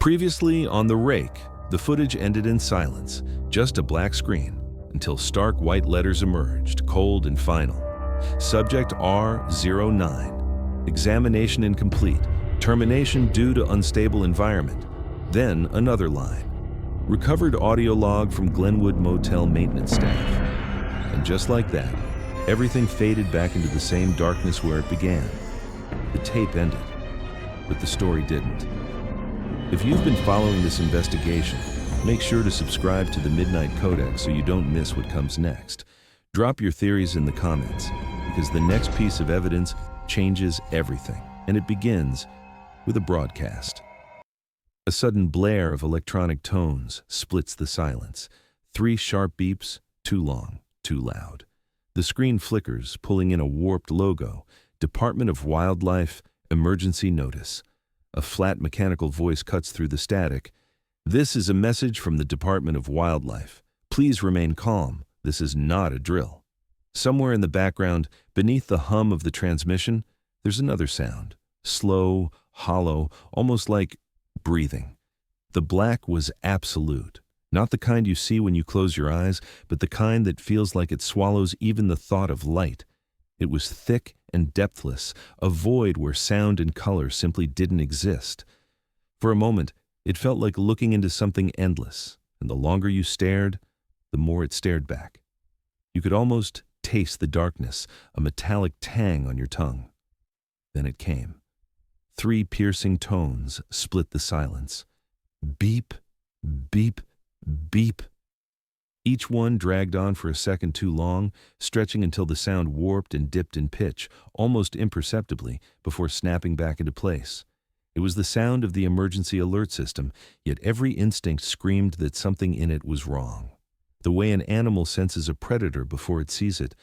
Previously on the Rake, the footage ended in silence, just a black screen, until stark white letters emerged, cold and final. Subject R09. Examination incomplete. Termination due to unstable environment. Then another line. Recovered audio log from Glenwood Motel maintenance staff. And just like that, everything faded back into the same darkness where it began. The tape ended, but the story didn't. If you've been following this investigation, make sure to subscribe to the Midnight Codex so you don't miss what comes next. Drop your theories in the comments, because the next piece of evidence changes everything, and it begins with a broadcast. A sudden blare of electronic tones splits the silence. 3 sharp beeps, too long, too loud. The screen flickers, pulling in a warped logo, Department of Wildlife, Emergency Notice. A flat mechanical voice cuts through the static. This is a message from the Department of Wildlife. Please remain calm. This is not a drill. Somewhere in the background, beneath the hum of the transmission, there's another sound. Slow, hollow, almost like breathing. The black was absolute. Not the kind you see when you close your eyes, but the kind that feels like it swallows even the thought of light. It was thick and depthless, a void where sound and color simply didn't exist. For a moment, it felt like looking into something endless, and the longer you stared, the more it stared back. You could almost taste the darkness, a metallic tang on your tongue. Then it came. 3 piercing tones split the silence. Beep, beep, beep. Each one dragged on for a second too long, stretching until the sound warped and dipped in pitch, almost imperceptibly, before snapping back into place. It was the sound of the emergency alert system, yet every instinct screamed that something in it was wrong. The way an animal senses a predator before it sees it.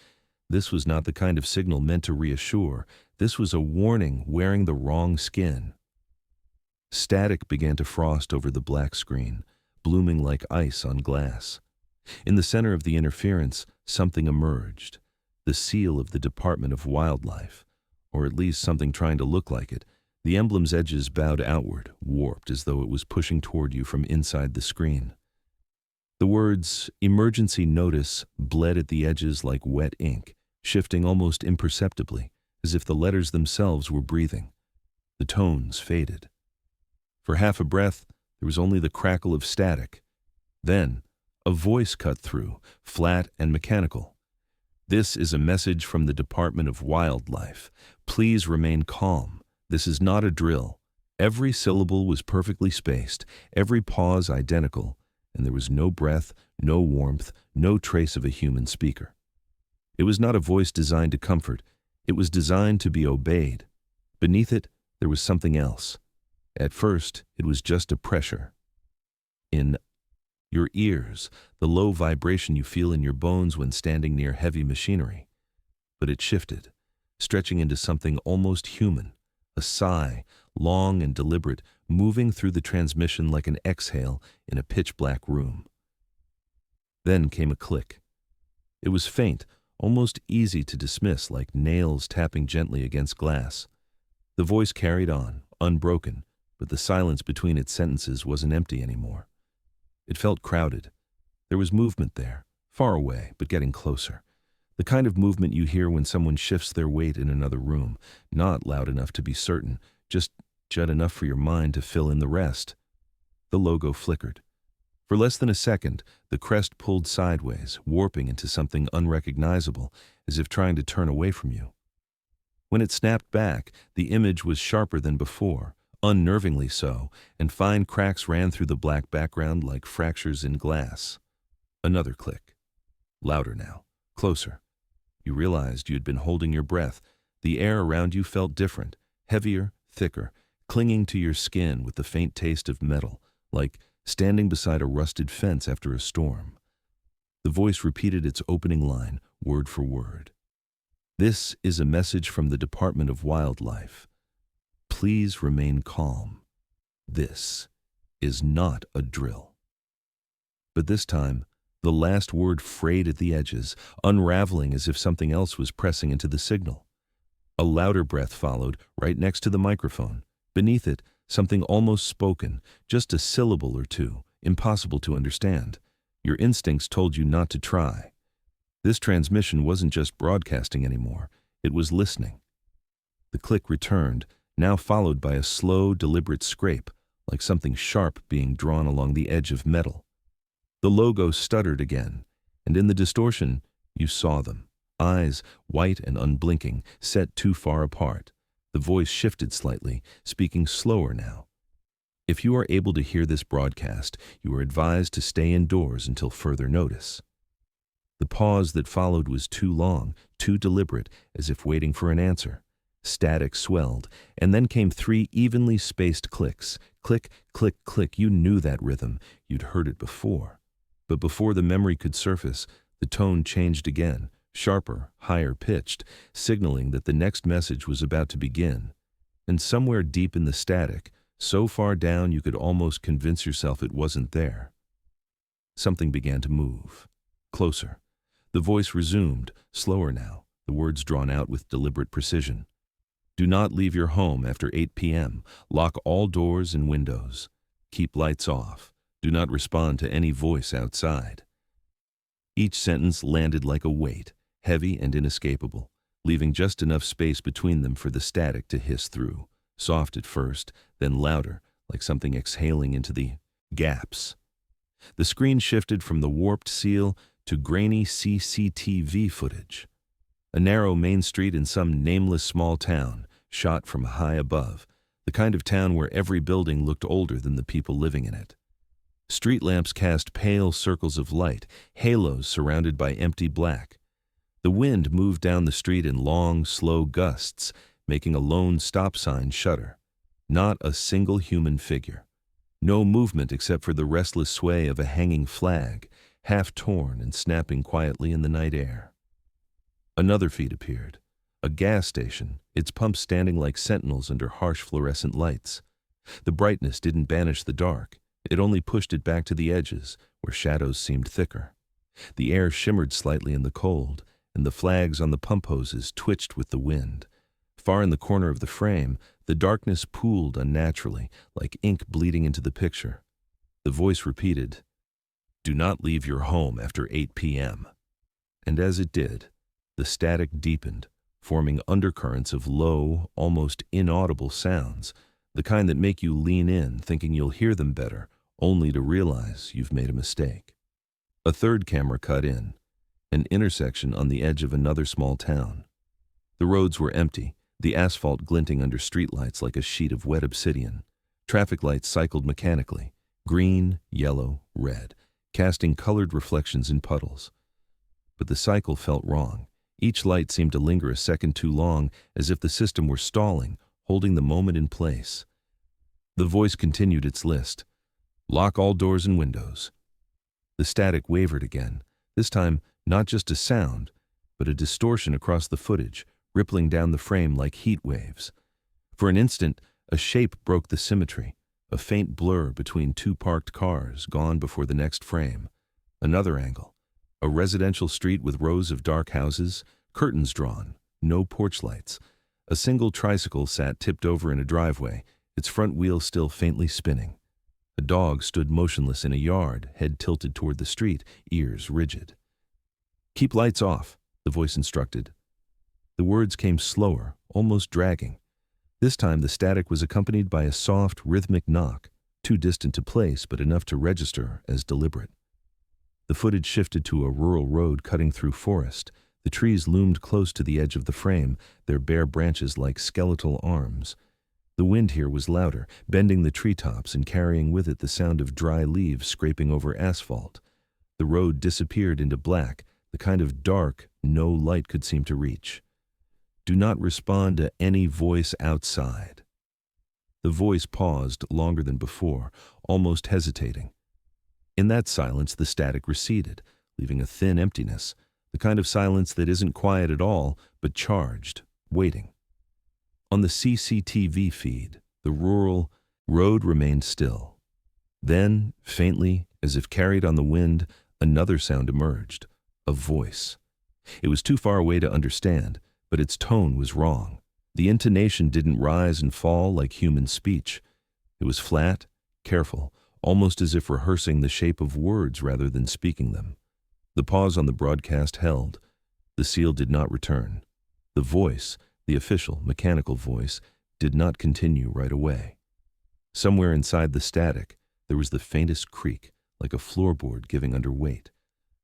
This was not the kind of signal meant to reassure. This was a warning wearing the wrong skin. Static began to frost over the black screen, blooming like ice on glass. In the center of the interference, something emerged. The seal of the Department of Wildlife, or at least something trying to look like it. The emblem's edges bowed outward, warped as though it was pushing toward you from inside the screen. The words, "Emergency Notice," bled at the edges like wet ink, shifting almost imperceptibly, as if the letters themselves were breathing. The tones faded. For half a breath, there was only the crackle of static. Then, a voice cut through, flat and mechanical. This is a message from the Department of Wildlife. Please remain calm. This is not a drill. Every syllable was perfectly spaced, every pause identical, and there was no breath, no warmth, no trace of a human speaker. It was not a voice designed to comfort. It was designed to be obeyed. Beneath it, there was something else. At first, it was just a pressure. In your ears, the low vibration you feel in your bones when standing near heavy machinery. But it shifted, stretching into something almost human, a sigh, long and deliberate, moving through the transmission like an exhale in a pitch-black room. Then came a click. It was faint, almost easy to dismiss, like nails tapping gently against glass. The voice carried on, unbroken, but the silence between its sentences wasn't empty anymore. It felt crowded. There was movement there, far away, but getting closer. The kind of movement you hear when someone shifts their weight in another room, not loud enough to be certain, just enough for your mind to fill in the rest. The logo flickered. For less than a second, the crest pulled sideways, warping into something unrecognizable, as if trying to turn away from you. When it snapped back, the image was sharper than before, unnervingly so, and fine cracks ran through the black background like fractures in glass. Another click. Louder now, closer. You realized you'd been holding your breath. The air around you felt different, heavier, thicker, clinging to your skin with the faint taste of metal, like standing beside a rusted fence after a storm. The voice repeated its opening line, word for word. This is a message from the Department of Wildlife. Please remain calm. This is not a drill. But this time, the last word frayed at the edges, unraveling as if something else was pressing into the signal. A louder breath followed, right next to the microphone. Beneath it, Something almost spoken, just a syllable or two, impossible to understand. Your instincts told you not to try. This transmission wasn't just broadcasting anymore, it was listening. The click returned, now followed by a slow, deliberate scrape, like something sharp being drawn along the edge of metal. The logo stuttered again, and in the distortion, you saw them. Eyes, white and unblinking, set too far apart. The voice shifted slightly, speaking slower now. If you are able to hear this broadcast, you are advised to stay indoors until further notice. The pause that followed was too long, too deliberate, as if waiting for an answer. Static swelled, and then came 3 evenly spaced clicks. Click, click, click. You knew that rhythm. You'd heard it before. But before the memory could surface, the tone changed again, sharper, higher pitched, signaling that the next message was about to begin. And somewhere deep in the static, so far down you could almost convince yourself it wasn't there, something began to move. Closer. The voice resumed, slower now, the words drawn out with deliberate precision. Do not leave your home after 8 p.m. Lock all doors and windows. Keep lights off. Do not respond to any voice outside. Each sentence landed like a weight, heavy and inescapable, leaving just enough space between them for the static to hiss through, soft at first, then louder, like something exhaling into the gaps. The screen shifted from the warped seal to grainy CCTV footage. A narrow main street in some nameless small town, shot from high above, the kind of town where every building looked older than the people living in it. Street lamps cast pale circles of light, halos surrounded by empty black. The wind moved down the street in long, slow gusts, making a lone stop sign shudder. Not a single human figure. No movement except for the restless sway of a hanging flag, half torn and snapping quietly in the night air. Another feed appeared. A gas station, its pumps standing like sentinels under harsh fluorescent lights. The brightness didn't banish the dark. It only pushed it back to the edges, where shadows seemed thicker. The air shimmered slightly in the cold, and the flags on the pump hoses twitched with the wind. Far in the corner of the frame, the darkness pooled unnaturally, like ink bleeding into the picture. The voice repeated, "Do not leave your home after 8 p.m." And as it did, the static deepened, forming undercurrents of low, almost inaudible sounds, the kind that make you lean in, thinking you'll hear them better, only to realize you've made a mistake. A third camera cut in, an intersection on the edge of another small town. The roads were empty, the asphalt glinting under streetlights like a sheet of wet obsidian. Traffic lights cycled mechanically, green, yellow, red, casting colored reflections in puddles. But the cycle felt wrong. Each light seemed to linger a second too long, as if the system were stalling, holding the moment in place. The voice continued its list. Lock all doors and windows. The static wavered again, this time not just a sound, but a distortion across the footage, rippling down the frame like heat waves. For an instant, a shape broke the symmetry, a faint blur between 2 parked cars, gone before the next frame. Another angle, a residential street with rows of dark houses, curtains drawn, no porch lights. A single tricycle sat tipped over in a driveway, its front wheel still faintly spinning. A dog stood motionless in a yard, head tilted toward the street, ears rigid. Keep lights off, the voice instructed. The words came slower, almost dragging. This time the static was accompanied by a soft, rhythmic knock, too distant to place but enough to register as deliberate. The footage shifted to a rural road cutting through forest. The trees loomed close to the edge of the frame, their bare branches like skeletal arms. The wind here was louder, bending the treetops and carrying with it the sound of dry leaves scraping over asphalt. The road disappeared into black, the kind of dark no light could seem to reach. Do not respond to any voice outside. The voice paused longer than before, almost hesitating. In that silence, the static receded, leaving a thin emptiness, the kind of silence that isn't quiet at all, but charged, waiting. On the CCTV feed, the rural road remained still. Then, faintly, as if carried on the wind, another sound emerged, a voice. It was too far away to understand, but its tone was wrong. The intonation didn't rise and fall like human speech. It was flat, careful, almost as if rehearsing the shape of words rather than speaking them. The pause on the broadcast held. The seal did not return. The voice, the official, mechanical voice, did not continue right away. Somewhere inside the static, there was the faintest creak, like a floorboard giving under weight.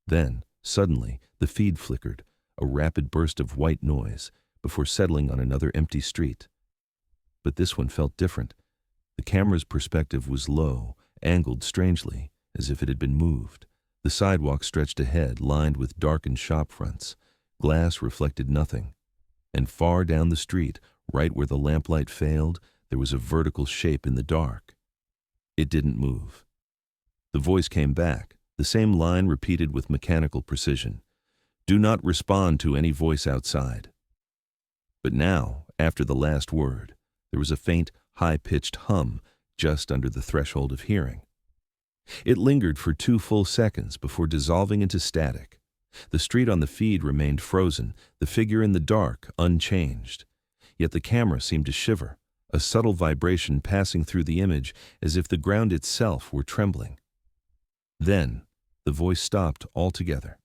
Then, suddenly, the feed flickered, a rapid burst of white noise, before settling on another empty street. But this one felt different. The camera's perspective was low, angled strangely, as if it had been moved. The sidewalk stretched ahead, lined with darkened shop fronts. Glass reflected nothing. And far down the street, right where the lamplight failed, there was a vertical shape in the dark. It didn't move. The voice came back, the same line repeated with mechanical precision. Do not respond to any voice outside. But now, after the last word, there was a faint, high-pitched hum just under the threshold of hearing. It lingered for 2 full seconds before dissolving into static. The street on the feed remained frozen, the figure in the dark unchanged. Yet the camera seemed to shiver, a subtle vibration passing through the image as if the ground itself were trembling. Then, the voice stopped altogether.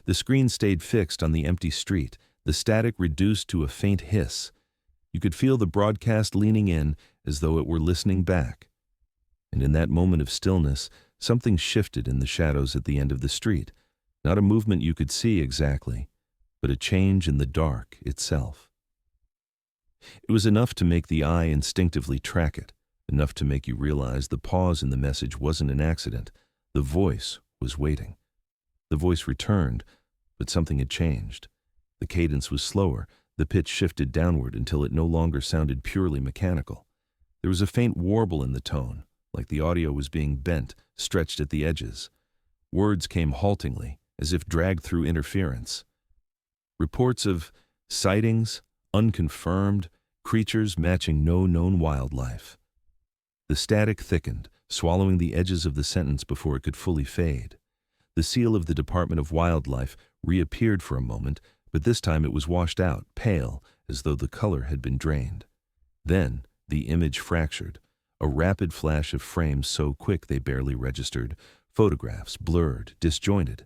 The screen stayed fixed on the empty street, the static reduced to a faint hiss. You could feel the broadcast leaning in as though it were listening back. And in that moment of stillness, something shifted in the shadows at the end of the street. Not a movement you could see exactly, but a change in the dark itself. It was enough to make the eye instinctively track it, enough to make you realize the pause in the message wasn't an accident. The voice was waiting. The voice returned, but something had changed. The cadence was slower, the pitch shifted downward until it no longer sounded purely mechanical. There was a faint warble in the tone, like the audio was being bent, stretched at the edges. Words came haltingly, as if dragged through interference. Reports of sightings, unconfirmed, creatures matching no known wildlife. The static thickened, swallowing the edges of the sentence before it could fully fade. The seal of the Department of Wildlife reappeared for a moment, but this time it was washed out, pale, as though the color had been drained. Then the image fractured, a rapid flash of frames so quick they barely registered, photographs blurred, disjointed.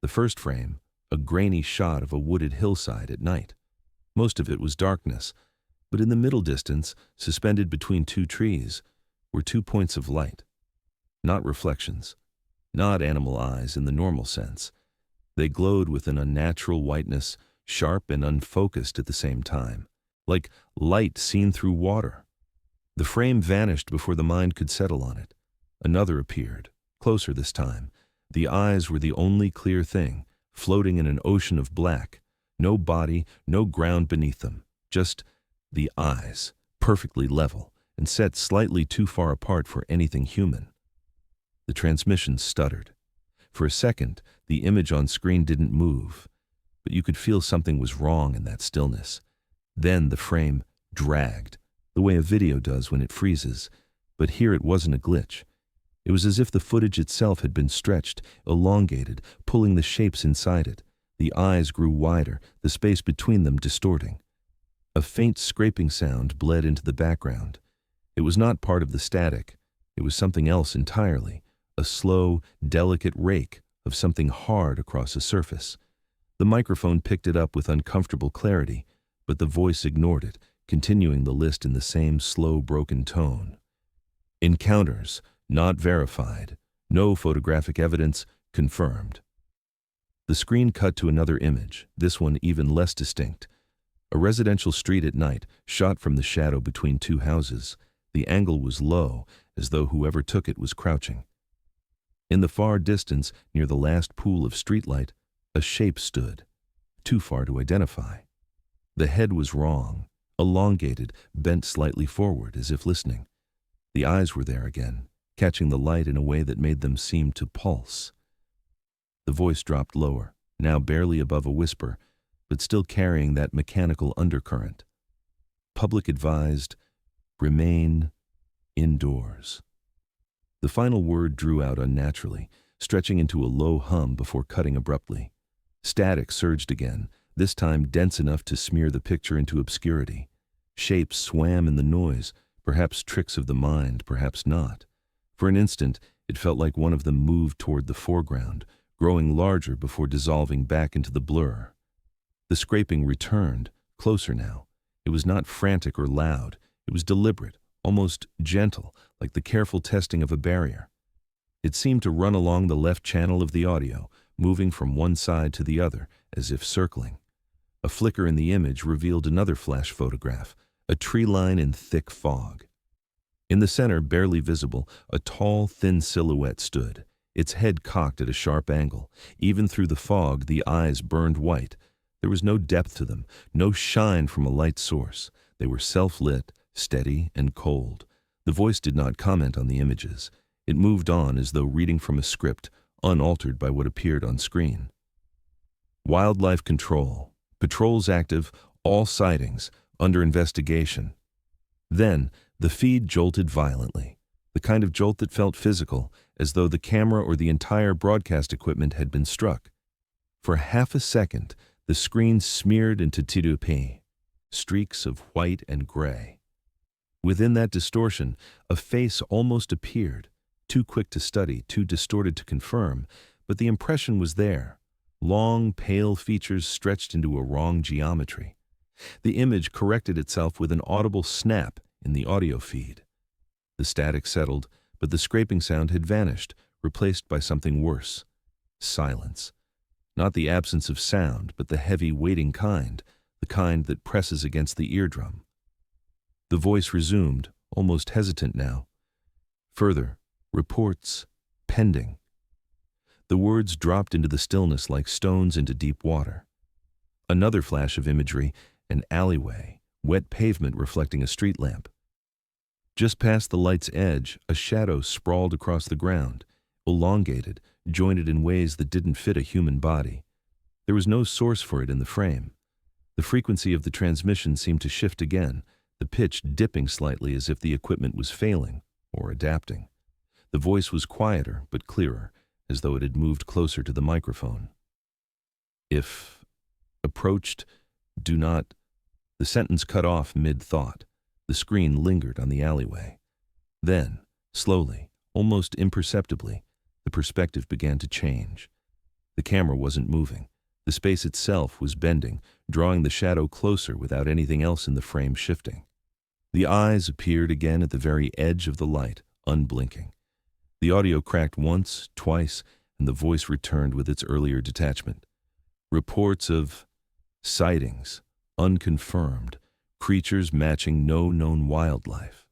The first frame, a grainy shot of a wooded hillside at night. Most of it was darkness, but in the middle distance, suspended between 2 trees, were 2 points of light. Not reflections, not animal eyes in the normal sense. They glowed with an unnatural whiteness, sharp and unfocused at the same time, like light seen through water. The frame vanished before the mind could settle on it. Another appeared, closer this time. The eyes were the only clear thing, floating in an ocean of black. No body, no ground beneath them. Just the eyes, perfectly level, and set slightly too far apart for anything human. The transmission stuttered. For a second, the image on screen didn't move, but you could feel something was wrong in that stillness. Then the frame dragged, the way a video does when it freezes, but here it wasn't a glitch. It was as if the footage itself had been stretched, elongated, pulling the shapes inside it. The eyes grew wider, the space between them distorting. A faint scraping sound bled into the background. It was not part of the static. It was something else entirely, a slow, delicate rake of something hard across a surface. The microphone picked it up with uncomfortable clarity, but the voice ignored it, continuing the list in the same slow, broken tone. Encounters, not verified. No photographic evidence, confirmed. The screen cut to another image, this one even less distinct. A residential street at night, shot from the shadow between 2 houses. The angle was low, as though whoever took it was crouching. In the far distance, near the last pool of streetlight, a shape stood, too far to identify. The head was wrong, elongated, bent slightly forward, as if listening. The eyes were there again, catching the light in a way that made them seem to pulse. The voice dropped lower, now barely above a whisper, but still carrying that mechanical undercurrent. Public advised, remain indoors. The final word drew out unnaturally, stretching into a low hum before cutting abruptly. Static surged again, this time dense enough to smear the picture into obscurity. Shapes swam in the noise, Perhaps tricks of the mind, perhaps not. For an instant, it felt like one of them moved toward the foreground, growing larger before dissolving back into the blur. The scraping returned, closer now. It was not frantic or loud. It was deliberate, almost gentle, like the careful testing of a barrier. It seemed to run along the left channel of the audio, moving from one side to the other, as if circling. A flicker in the image revealed another flash photograph, a tree line in thick fog. In the center, barely visible, a tall, thin silhouette stood, its head cocked at a sharp angle. Even through the fog, the eyes burned white. There was no depth to them, no shine from a light source. They were self-lit, steady, and cold. The voice did not comment on the images. It moved on as though reading from a script, unaltered by what appeared on screen. Wildlife control. Patrols active, all sightings, under investigation. Then, the feed jolted violently, the kind of jolt that felt physical, as though the camera or the entire broadcast equipment had been struck. For half a second, the screen smeared into TDP, streaks of white and gray. Within that distortion, a face almost appeared, too quick to study, too distorted to confirm, but the impression was there. Long, pale features stretched into a wrong geometry. The image corrected itself with an audible snap in the audio feed. The static settled, but the scraping sound had vanished, replaced by something worse. Silence. Not the absence of sound, but the heavy, waiting kind, the kind that presses against the eardrum. The voice resumed, almost hesitant now. Further, reports, pending. The words dropped into the stillness like stones into deep water. Another flash of imagery, an alleyway, wet pavement reflecting a street lamp. Just past the light's edge, a shadow sprawled across the ground, elongated, jointed in ways that didn't fit a human body. There was no source for it in the frame. The frequency of the transmission seemed to shift again, the pitch dipping slightly as if the equipment was failing or adapting. The voice was quieter but clearer, as though it had moved closer to the microphone. If approached, do not... The sentence cut off mid-thought. The screen lingered on the alleyway. Then, slowly, almost imperceptibly, the perspective began to change. The camera wasn't moving. The space itself was bending, drawing the shadow closer without anything else in the frame shifting. The eyes appeared again at the very edge of the light, unblinking. The audio cracked once, twice, and the voice returned with its earlier detachment. Reports of sightings, unconfirmed, creatures matching no known wildlife.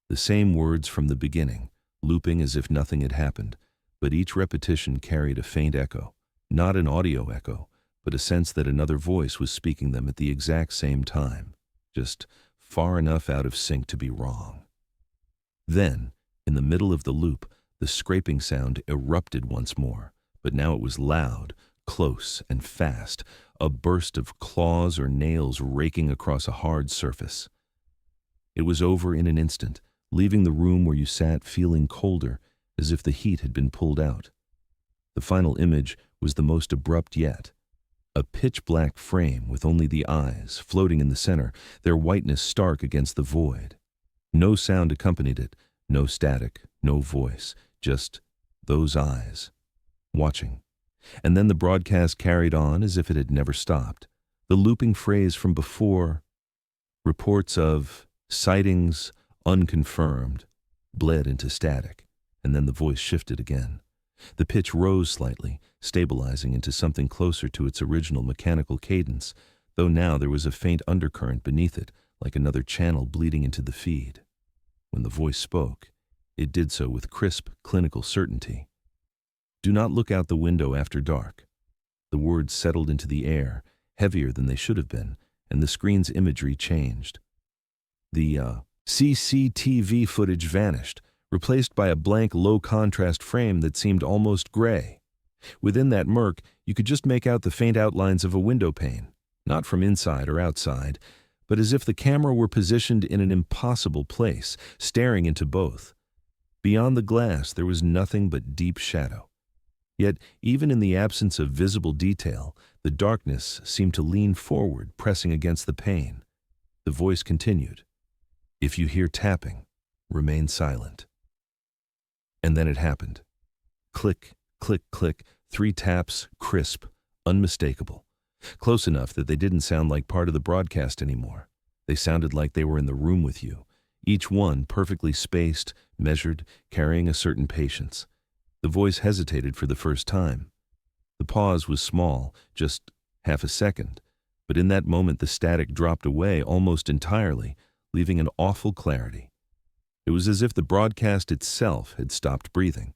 The same words from the beginning, looping as if nothing had happened, but each repetition carried a faint echo, not an audio echo, but a sense that another voice was speaking them at the exact same time, just far enough out of sync to be wrong. Then, in the middle of the loop, the scraping sound erupted once more, but now it was loud, close, and fast, a burst of claws or nails raking across a hard surface. It was over in an instant, leaving the room where you sat feeling colder, as if the heat had been pulled out. The final image was the most abrupt yet. A pitch-black frame with only the eyes floating in the center, their whiteness stark against the void. No sound accompanied it, no static, no voice, just those eyes, watching. And then the broadcast carried on as if it had never stopped. The looping phrase from before, reports of sightings unconfirmed, bled into static, and then the voice shifted again. The pitch rose slightly, stabilizing into something closer to its original mechanical cadence, though now there was a faint undercurrent beneath it, like another channel bleeding into the feed. When the voice spoke, it did so with crisp, clinical certainty. Do not look out the window after dark. The words settled into the air, heavier than they should have been, and the screen's imagery changed. The CCTV footage vanished, replaced by a blank low-contrast frame that seemed almost gray. Within that murk, you could just make out the faint outlines of a window pane, not from inside or outside, but as if the camera were positioned in an impossible place, staring into both. Beyond the glass, there was nothing but deep shadow. Yet, even in the absence of visible detail, the darkness seemed to lean forward, pressing against the pane. The voice continued. If you hear tapping, remain silent. And then it happened. Click, click, click, 3 taps, crisp, unmistakable. Close enough that they didn't sound like part of the broadcast anymore. They sounded like they were in the room with you, each one perfectly spaced, measured, carrying a certain patience. The voice hesitated for the first time. The pause was small, just half a second, but in that moment the static dropped away almost entirely, leaving an awful clarity. It was as if the broadcast itself had stopped breathing.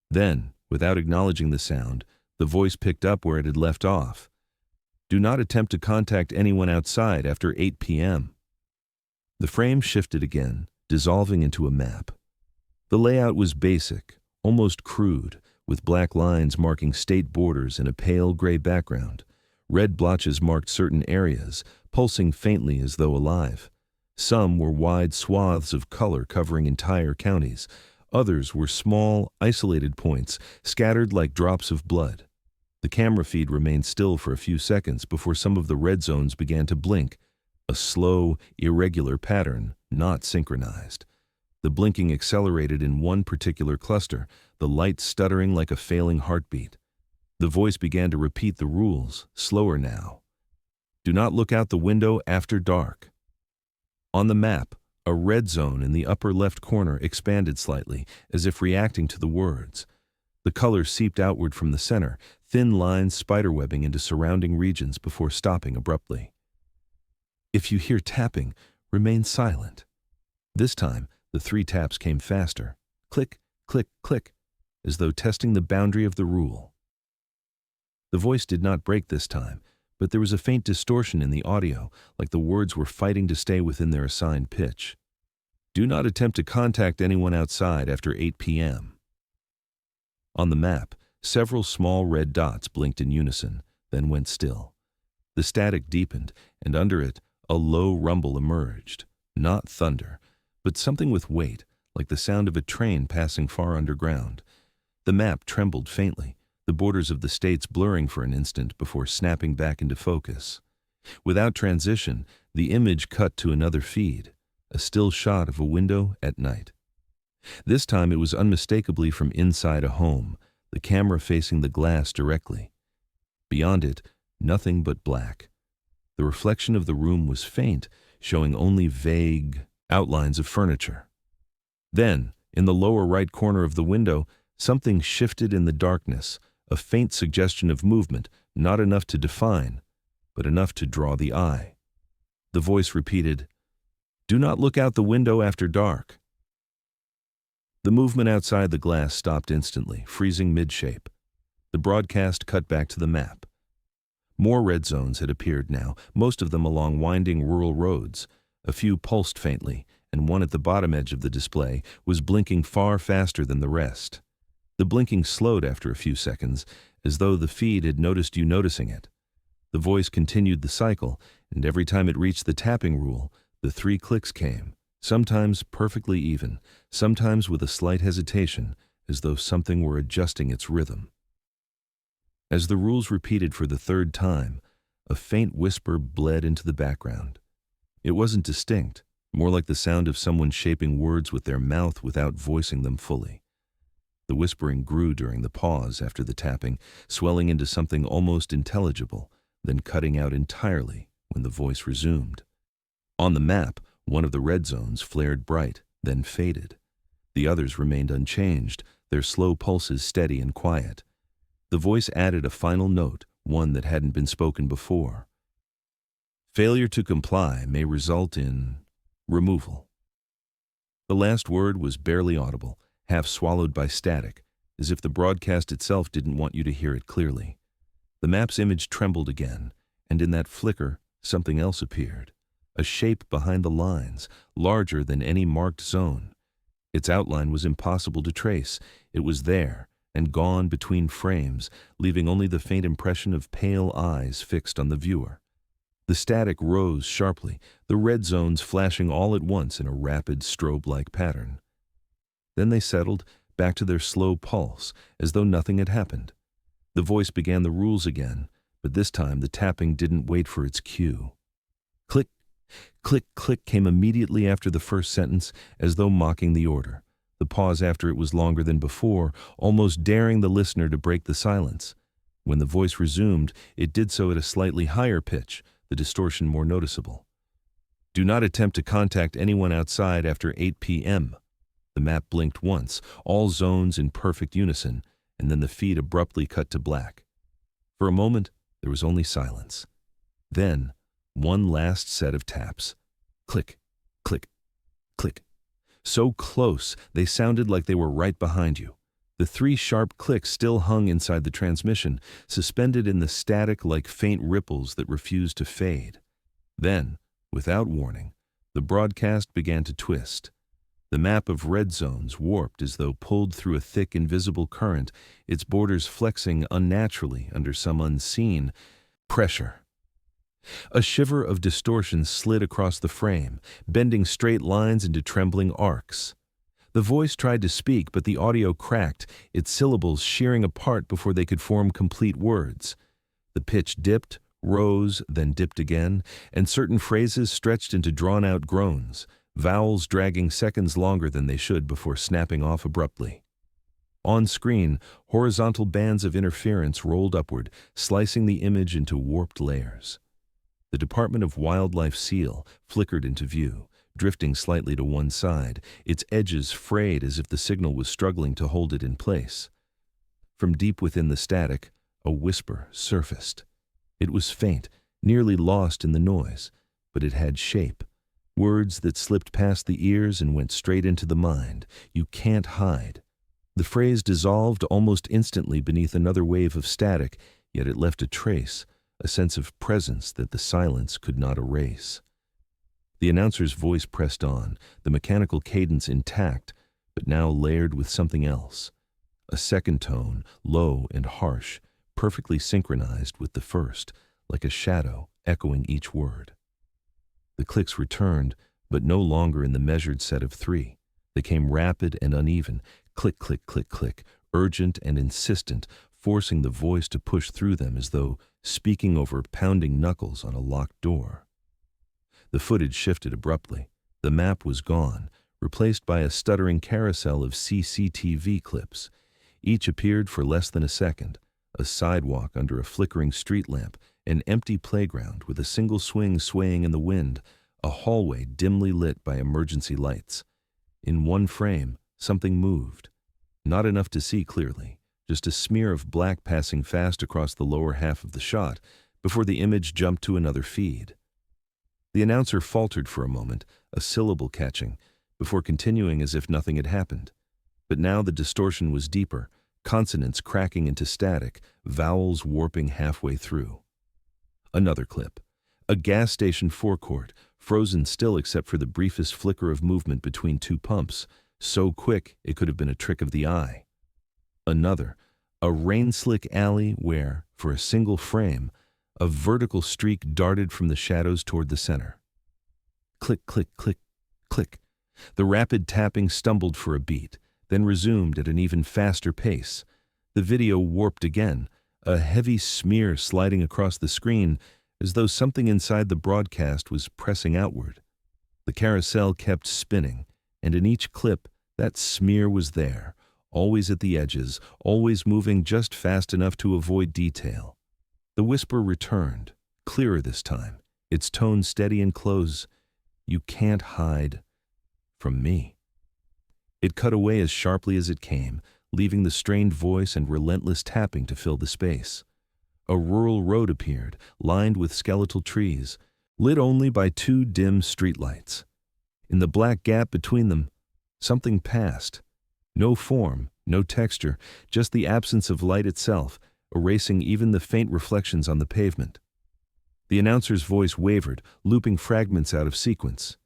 Then, without acknowledging the sound, the voice picked up where it had left off. Do not attempt to contact anyone outside after 8 p.m. The frame shifted again, dissolving into a map. The layout was basic, almost crude, with black lines marking state borders in a pale gray background. Red blotches marked certain areas, pulsing faintly as though alive. Some were wide swaths of color covering entire counties. Others were small, isolated points, scattered like drops of blood. The camera feed remained still for a few seconds before some of the red zones began to blink, a slow, irregular pattern, not synchronized. The blinking accelerated in one particular cluster, the light stuttering like a failing heartbeat. The voice began to repeat the rules, slower now. Do not look out the window after dark. On the map, a red zone in the upper left corner expanded slightly, as if reacting to the words. The color seeped outward from the center, thin lines spiderwebbing into surrounding regions before stopping abruptly. If you hear tapping, remain silent. This time, the 3 taps came faster. Click, click, click, as though testing the boundary of the rule. The voice did not break this time, but there was a faint distortion in the audio, like the words were fighting to stay within their assigned pitch. Do not attempt to contact anyone outside after 8 p.m. On the map, several small red dots blinked in unison, then went still. The static deepened, and under it, a low rumble emerged. Not thunder, but something with weight, like the sound of a train passing far underground. The map trembled faintly, the borders of the states blurring for an instant before snapping back into focus. Without transition, the image cut to another feed, a still shot of a window at night. This time it was unmistakably from inside a home, the camera facing the glass directly. Beyond it, nothing but black. The reflection of the room was faint, showing only vague outlines of furniture. Then, in the lower right corner of the window, something shifted in the darkness, a faint suggestion of movement, not enough to define, but enough to draw the eye. The voice repeated, "Do not look out the window after dark." The movement outside the glass stopped instantly, freezing mid-shape. The broadcast cut back to the map. More red zones had appeared now, most of them along winding rural roads. A few pulsed faintly, and one at the bottom edge of the display was blinking far faster than the rest. The blinking slowed after a few seconds, as though the feed had noticed you noticing it. The voice continued the cycle, and every time it reached the tapping rule, the 3 clicks came, sometimes perfectly even, sometimes with a slight hesitation, as though something were adjusting its rhythm. As the rules repeated for the 3rd time, a faint whisper bled into the background. It wasn't distinct, more like the sound of someone shaping words with their mouth without voicing them fully. The whispering grew during the pause after the tapping, swelling into something almost intelligible, then cutting out entirely when the voice resumed. On the map, one of the red zones flared bright, then faded. The others remained unchanged, their slow pulses steady and quiet. The voice added a final note, one that hadn't been spoken before. Failure to comply may result in removal. The last word was barely audible, half swallowed by static, as if the broadcast itself didn't want you to hear it clearly. The map's image trembled again, and in that flicker, something else appeared. A shape behind the lines, larger than any marked zone. Its outline was impossible to trace. It was there, and gone between frames, leaving only the faint impression of pale eyes fixed on the viewer. The static rose sharply, the red zones flashing all at once in a rapid strobe-like pattern. Then they settled back to their slow pulse, as though nothing had happened. The voice began the rules again, but this time the tapping didn't wait for its cue. Click, Click, click came immediately after the first sentence, as though mocking the order. The pause after it was longer than before, almost daring the listener to break the silence. When the voice resumed, it did so at a slightly higher pitch, the distortion more noticeable. Do not attempt to contact anyone outside after 8 p.m. The map blinked once, all zones in perfect unison, and then the feed abruptly cut to black. For a moment, there was only silence. Then, one last set of taps. Click, click, click. So close, they sounded like they were right behind you. The 3 sharp clicks still hung inside the transmission, suspended in the static like faint ripples that refused to fade. Then, without warning, the broadcast began to twist. The map of red zones warped as though pulled through a thick invisible current, its borders flexing unnaturally under some unseen pressure. A shiver of distortion slid across the frame, bending straight lines into trembling arcs. The voice tried to speak, but the audio cracked, its syllables shearing apart before they could form complete words. The pitch dipped, rose, then dipped again, and certain phrases stretched into drawn-out groans, vowels dragging seconds longer than they should before snapping off abruptly. On screen, horizontal bands of interference rolled upward, slicing the image into warped layers. The Department of Wildlife seal flickered into view, drifting slightly to one side, its edges frayed as if the signal was struggling to hold it in place. From deep within the static, a whisper surfaced. It was faint, nearly lost in the noise, but it had shape. Words that slipped past the ears and went straight into the mind. You can't hide. The phrase dissolved almost instantly beneath another wave of static, yet it left a trace, a sense of presence that the silence could not erase. The announcer's voice pressed on, the mechanical cadence intact, but now layered with something else. A second tone, low and harsh, perfectly synchronized with the first, like a shadow echoing each word. The clicks returned, but no longer in the measured set of 3. They came rapid and uneven, click, click, click, click, urgent and insistent, forcing the voice to push through them as though speaking over pounding knuckles on a locked door. The footage shifted abruptly. The map was gone, replaced by a stuttering carousel of CCTV clips. Each appeared for less than a second. A sidewalk under a flickering street lamp, an empty playground with a single swing swaying in the wind, a hallway dimly lit by emergency lights. In one frame, something moved. Not enough to see clearly, just a smear of black passing fast across the lower half of the shot before the image jumped to another feed. The announcer faltered for a moment, a syllable catching, before continuing as if nothing had happened. But now the distortion was deeper, consonants cracking into static, vowels warping halfway through. Another clip. A gas station forecourt, frozen still except for the briefest flicker of movement between 2 pumps, so quick it could have been a trick of the eye. Another. A rain-slick alley where, for a single frame, a vertical streak darted from the shadows toward the center. Click, click, click, click. The rapid tapping stumbled for a beat, then resumed at an even faster pace. The video warped again, a heavy smear sliding across the screen as though something inside the broadcast was pressing outward. The carousel kept spinning, and in each clip, that smear was there, always at the edges, always moving just fast enough to avoid detail. The whisper returned, clearer this time, its tone steady and close. You can't hide from me. It cut away as sharply as it came, leaving the strained voice and relentless tapping to fill the space. A rural road appeared, lined with skeletal trees, lit only by 2 dim streetlights. In the black gap between them, something passed. No form, no texture, just the absence of light itself, erasing even the faint reflections on the pavement. The announcer's voice wavered, looping fragments out of sequence.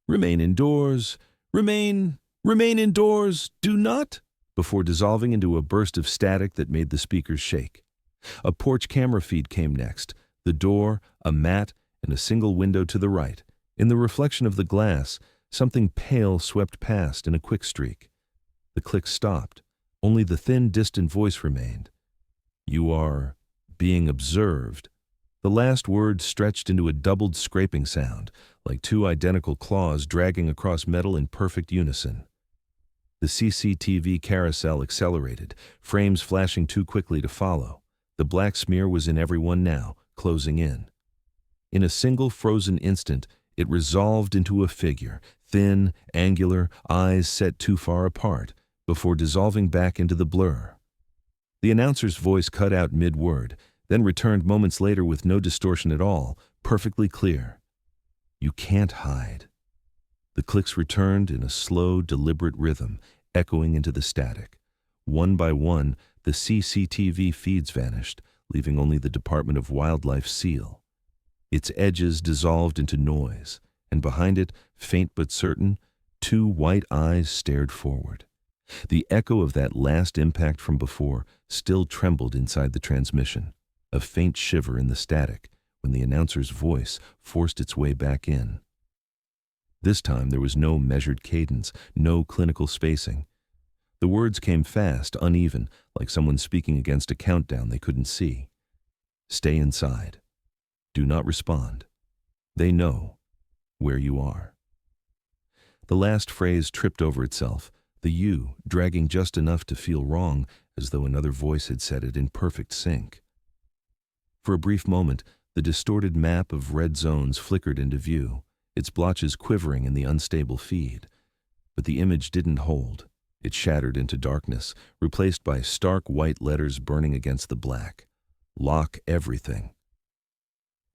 Remain indoors, remain indoors, do not, before dissolving into a burst of static that made the speakers shake. A porch camera feed came next, the door, a mat, and a single window to the right. In the reflection of the glass, something pale swept past in a quick streak. The click stopped. Only the thin, distant voice remained. You are being observed. The last word stretched into a doubled scraping sound, like two identical claws dragging across metal in perfect unison. The CCTV carousel accelerated, frames flashing too quickly to follow. The black smear was in everyone now, closing in. In a single frozen instant, it resolved into a figure, thin, angular, eyes set too far apart, before dissolving back into the blur. The announcer's voice cut out mid-word, then returned moments later with no distortion at all, perfectly clear. "You can't hide." The clicks returned in a slow, deliberate rhythm, echoing into the static. One by one, the CCTV feeds vanished, leaving only the Department of Wildlife seal. Its edges dissolved into noise, and behind it, faint but certain, two white eyes stared forward. The echo of that last impact from before still trembled inside the transmission, a faint shiver in the static when the announcer's voice forced its way back in. This time there was no measured cadence, no clinical spacing. The words came fast, uneven, like someone speaking against a countdown they couldn't see. "Stay inside. Do not respond. They know where you are." The last phrase tripped over itself, the "you" dragging just enough to feel wrong, as though another voice had said it in perfect sync. For a brief moment, the distorted map of red zones flickered into view, its blotches quivering in the unstable feed. But the image didn't hold. It shattered into darkness, replaced by stark white letters burning against the black. "Lock everything."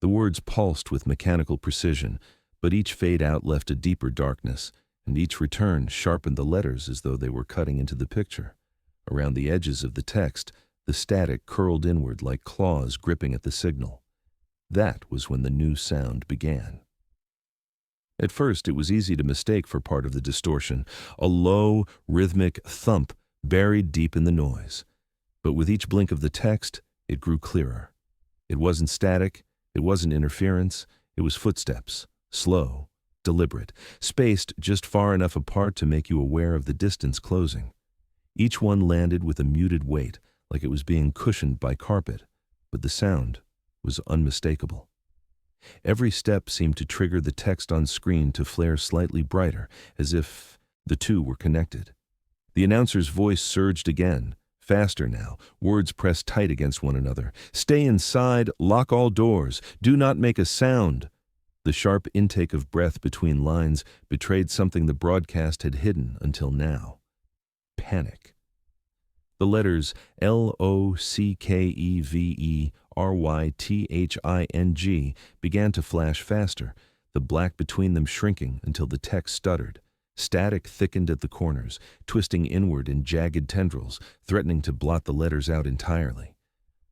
The words pulsed with mechanical precision, but each fade out left a deeper darkness, and each return sharpened the letters as though they were cutting into the picture. Around the edges of the text, the static curled inward like claws gripping at the signal. That was when the new sound began. At first, it was easy to mistake for part of the distortion, a low, rhythmic thump buried deep in the noise. But with each blink of the text, it grew clearer. It wasn't static, it wasn't interference, it was footsteps, slow, deliberate, spaced just far enough apart to make you aware of the distance closing. Each one landed with a muted weight, like it was being cushioned by carpet, but the sound was unmistakable. Every step seemed to trigger the text on screen to flare slightly brighter, as if the two were connected. The announcer's voice surged again, faster now, words pressed tight against one another. "Stay inside, lock all doors, do not make a sound." The sharp intake of breath between lines betrayed something the broadcast had hidden until now. Panic. The letters LOCKEVERYTHING began to flash faster, the black between them shrinking until the text stuttered. Static thickened at the corners, twisting inward in jagged tendrils, threatening to blot the letters out entirely.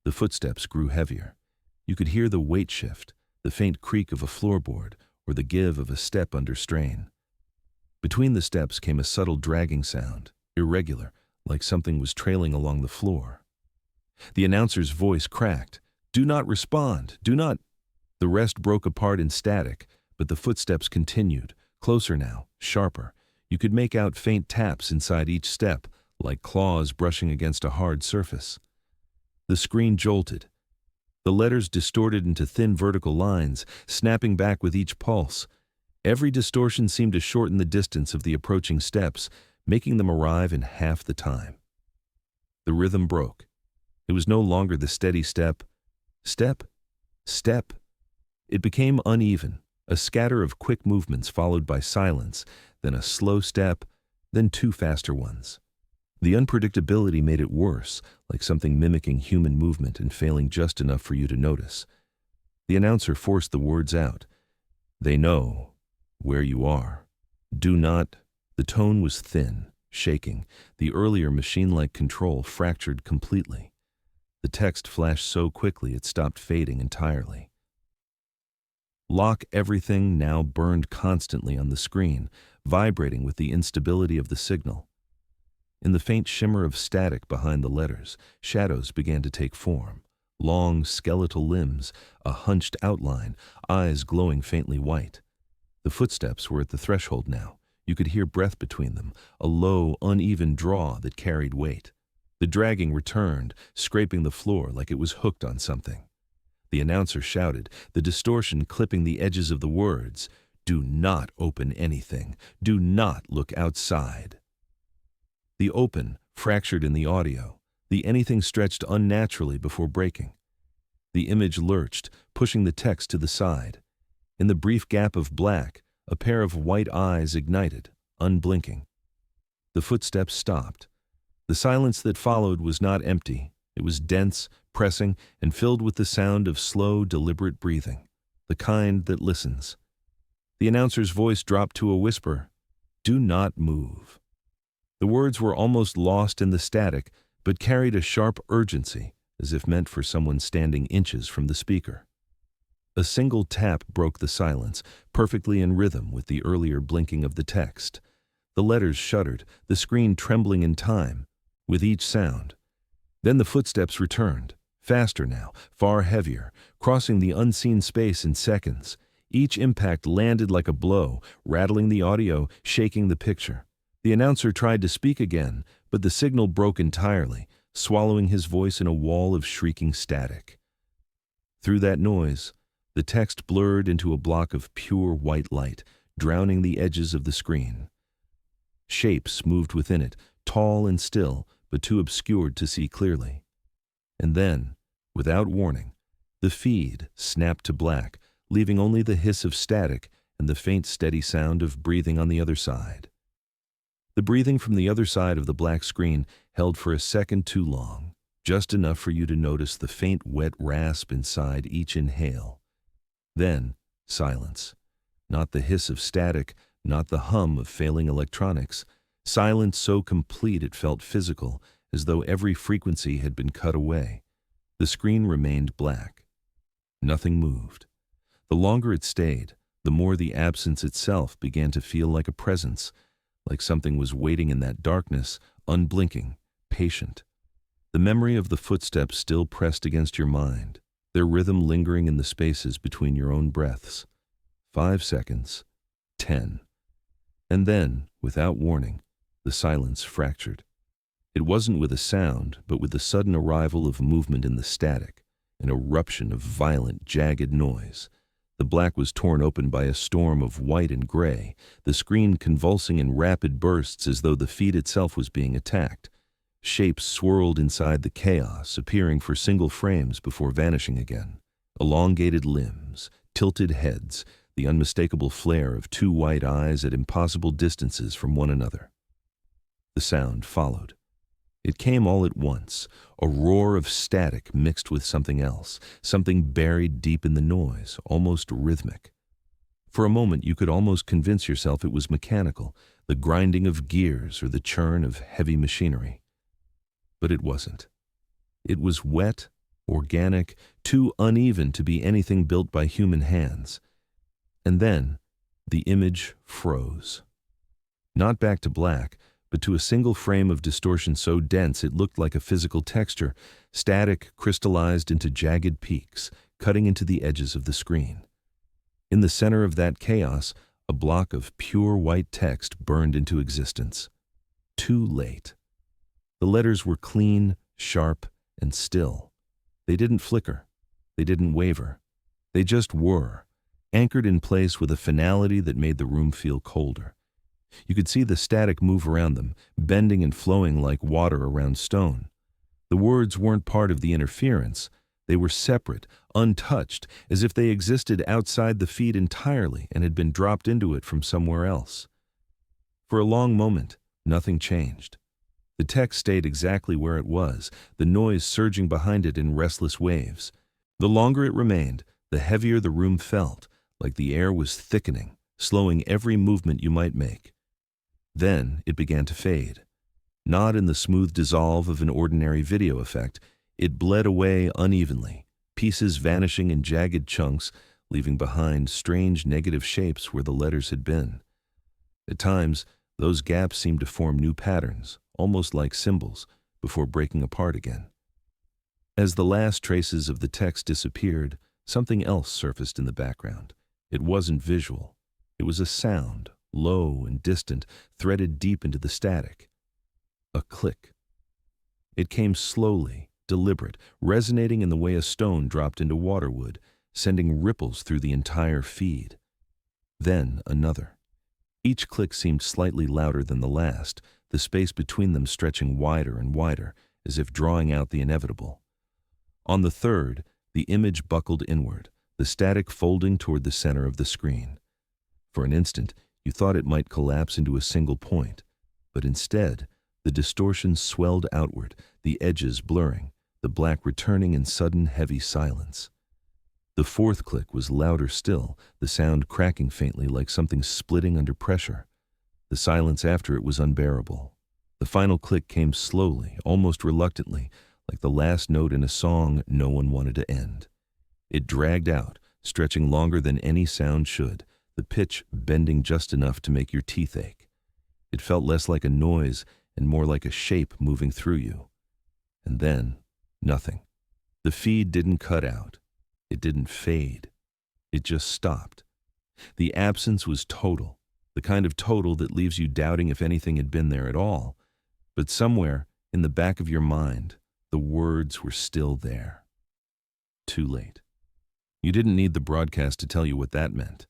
The footsteps grew heavier. You could hear the weight shift, the faint creak of a floorboard, or the give of a step under strain. Between the steps came a subtle dragging sound, irregular, like something was trailing along the floor. The announcer's voice cracked. "Do not respond, do not—" The rest broke apart in static, but the footsteps continued, closer now, sharper. You could make out faint taps inside each step, like claws brushing against a hard surface. The screen jolted. The letters distorted into thin vertical lines, snapping back with each pulse. Every distortion seemed to shorten the distance of the approaching steps, making them arrive in half the time. The rhythm broke. It was no longer the steady step, step, step. It became uneven, a scatter of quick movements followed by silence, then a slow step, then two faster ones. The unpredictability made it worse, like something mimicking human movement and failing just enough for you to notice. The announcer forced the words out. "They know where you are. Do not—" The tone was thin, shaking. The earlier machine-like control fractured completely. The text flashed so quickly it stopped fading entirely. "Lock everything" now burned constantly on the screen, vibrating with the instability of the signal. In the faint shimmer of static behind the letters, shadows began to take form. Long, skeletal limbs, a hunched outline, eyes glowing faintly white. The footsteps were at the threshold now. You could hear breath between them, a low, uneven draw that carried weight. The dragging returned, scraping the floor like it was hooked on something. The announcer shouted, the distortion clipping the edges of the words. Do not open anything. Do not look outside. The open fractured in the audio. The anything stretched unnaturally before breaking. The image lurched, pushing the text to the side. In the brief gap of black, a pair of white eyes ignited, unblinking. The footsteps stopped. The silence that followed was not empty. It was dense, pressing, and filled with the sound of slow, deliberate breathing, the kind that listens. The announcer's voice dropped to a whisper, "Do not move." The words were almost lost in the static, but carried a sharp urgency, as if meant for someone standing inches from the speaker. A single tap broke the silence, perfectly in rhythm with the earlier blinking of the text. The letters shuddered, the screen trembling in time, with each sound. Then the footsteps returned, faster now, far heavier, crossing the unseen space in seconds. Each impact landed like a blow, rattling the audio, shaking the picture. The announcer tried to speak again, but the signal broke entirely, swallowing his voice in a wall of shrieking static. Through that noise, the text blurred into a block of pure white light, drowning the edges of the screen. Shapes moved within it, tall and still, but too obscured to see clearly. And then, without warning, the feed snapped to black, leaving only the hiss of static and the faint, steady sound of breathing on the other side. The breathing from the other side of the black screen held for a second too long, just enough for you to notice the faint, wet rasp inside each inhale. Then, silence. Not the hiss of static, not the hum of failing electronics. Silence so complete it felt physical, as though every frequency had been cut away. The screen remained black. Nothing moved. The longer it stayed, the more the absence itself began to feel like a presence, like something was waiting in that darkness, unblinking, patient. The memory of the footsteps still pressed against your mind, their rhythm lingering in the spaces between your own breaths. 5 seconds, 10. And then, without warning, the silence fractured. It wasn't with a sound, but with the sudden arrival of movement in the static, an eruption of violent, jagged noise. The black was torn open by a storm of white and gray, the screen convulsing in rapid bursts as though the feed itself was being attacked. Shapes swirled inside the chaos, appearing for single frames before vanishing again. Elongated limbs, tilted heads, the unmistakable flare of 2 white eyes at impossible distances from one another. The sound followed. It came all at once, a roar of static mixed with something else, something buried deep in the noise, almost rhythmic. For a moment you could almost convince yourself it was mechanical, the grinding of gears or the churn of heavy machinery. But it wasn't. It was wet, organic, too uneven to be anything built by human hands. And then the image froze. Not back to black, but to a single frame of distortion so dense it looked like a physical texture, static crystallized into jagged peaks, cutting into the edges of the screen. In the center of that chaos, a block of pure white text burned into existence. Too late. The letters were clean, sharp, and still. They didn't flicker. They didn't waver. They just were, anchored in place with a finality that made the room feel colder. You could see the static move around them, bending and flowing like water around stone. The words weren't part of the interference. They were separate, untouched, as if they existed outside the feed entirely and had been dropped into it from somewhere else. For a long moment, nothing changed. The text stayed exactly where it was, the noise surging behind it in restless waves. The longer it remained, the heavier the room felt, like the air was thickening, slowing every movement you might make. Then it began to fade. Not in the smooth dissolve of an ordinary video effect, it bled away unevenly, pieces vanishing in jagged chunks, leaving behind strange negative shapes where the letters had been. At times, those gaps seemed to form new patterns, almost like symbols, before breaking apart again. As the last traces of the text disappeared, something else surfaced in the background. It wasn't visual. It was a sound, low and distant, threaded deep into the static. A click. It came slowly, deliberate, resonating in the way a stone dropped into water would, sending ripples through the entire feed. Then another. Each click seemed slightly louder than the last, the space between them stretching wider and wider, as if drawing out the inevitable. On the third, the image buckled inward, the static folding toward the center of the screen. For an instant, you thought it might collapse into a single point, but instead, the distortion swelled outward, the edges blurring, the black returning in sudden heavy silence. The fourth click was louder still, the sound cracking faintly like something splitting under pressure. The silence after it was unbearable. The final click came slowly, almost reluctantly, like the last note in a song no one wanted to end. It dragged out, stretching longer than any sound should, the pitch bending just enough to make your teeth ache. It felt less like a noise and more like a shape moving through you. And then, nothing. The feed didn't cut out. It didn't fade. It just stopped. The absence was total, the kind of total that leaves you doubting if anything had been there at all. But somewhere, in the back of your mind, the words were still there. Too late. You didn't need the broadcast to tell you what that meant.